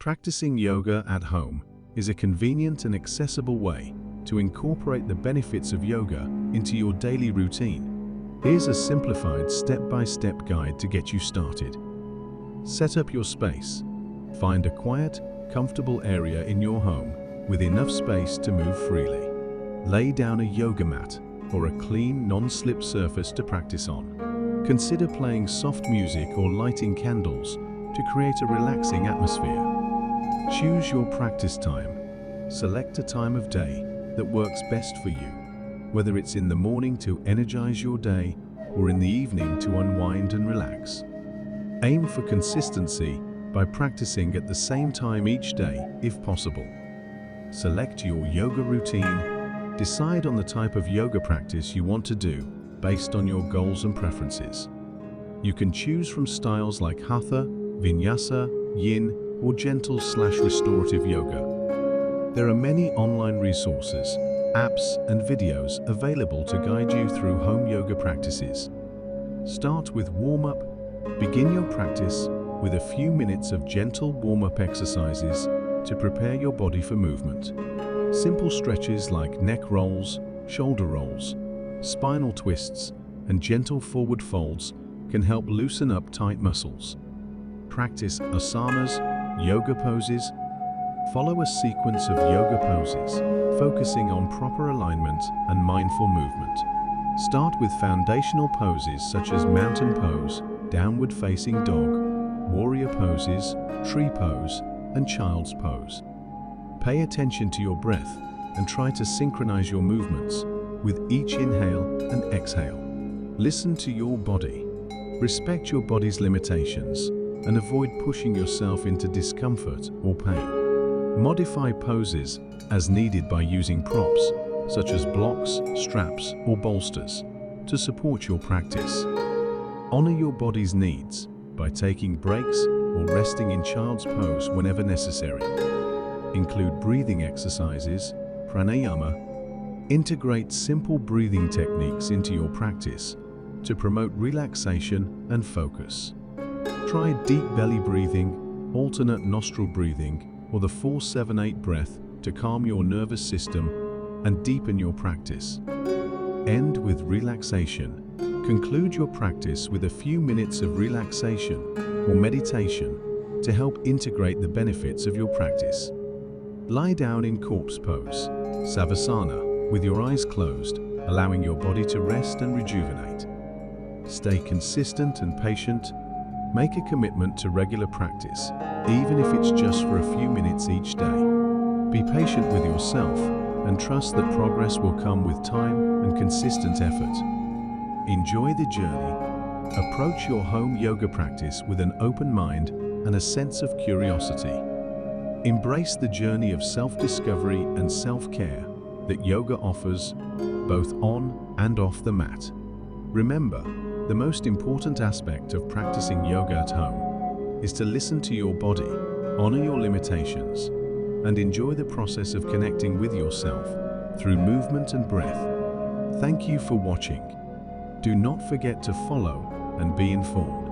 Practicing yoga at home is a convenient and accessible way to incorporate the benefits of yoga into your daily routine. Here's a simplified step-by-step guide to get you started. Set up your space. Find a quiet, comfortable area in your home with enough space to move freely. Lay down a yoga mat or a clean, non-slip surface to practice on. Consider playing soft music or lighting candles to create a relaxing atmosphere. Choose your practice time. Select a time of day that works best for you, whether it's in the morning to energize your day or in the evening to unwind and relax. Aim for consistency by practicing at the same time each day if possible. Select your yoga routine. Decide on the type of yoga practice you want to do based on your goals and preferences. You can choose from styles like Hatha, Vinyasa, Yin, or gentle/restorative yoga. There are many online resources, apps, and videos available to guide you through home yoga practices. Start with warm-up. Begin your practice with a few minutes of gentle warm-up exercises to prepare your body for movement. Simple stretches like neck rolls, shoulder rolls, spinal twists, and gentle forward folds can help loosen up tight muscles. Practice asanas, yoga poses. Follow a sequence of yoga poses, focusing on proper alignment and mindful movement. Start with foundational poses such as mountain pose, downward facing dog, warrior poses, tree pose, and child's pose. Pay attention to your breath and try to synchronize your movements with each inhale and exhale. Listen to your body. Respect your body's limitations and avoid pushing yourself into discomfort or pain. Modify poses as needed by using props such as blocks, straps, or bolsters to support your practice. Honor your body's needs by taking breaks or resting in child's pose whenever necessary. Include breathing exercises, pranayama. Integrate simple breathing techniques into your practice to promote relaxation and focus. Try deep belly breathing, alternate nostril breathing, or the 4-7-8 breath to calm your nervous system and deepen your practice. End with relaxation. Conclude your practice with a few minutes of relaxation or meditation to help integrate the benefits of your practice. Lie down in corpse pose, savasana, with your eyes closed, allowing your body to rest and rejuvenate. Stay consistent and patient. Make a commitment to regular practice, even if it's just for a few minutes each day. Be patient with yourself and trust that progress will come with time and consistent effort. Enjoy the journey. Approach your home yoga practice with an open mind and a sense of curiosity. Embrace the journey of self-discovery and self-care that yoga offers, both on and off the mat. Remember, the most important aspect of practicing yoga at home is to listen to your body, honor your limitations, and enjoy the process of connecting with yourself through movement and breath. Thank you for watching. Do not forget to follow and be informed.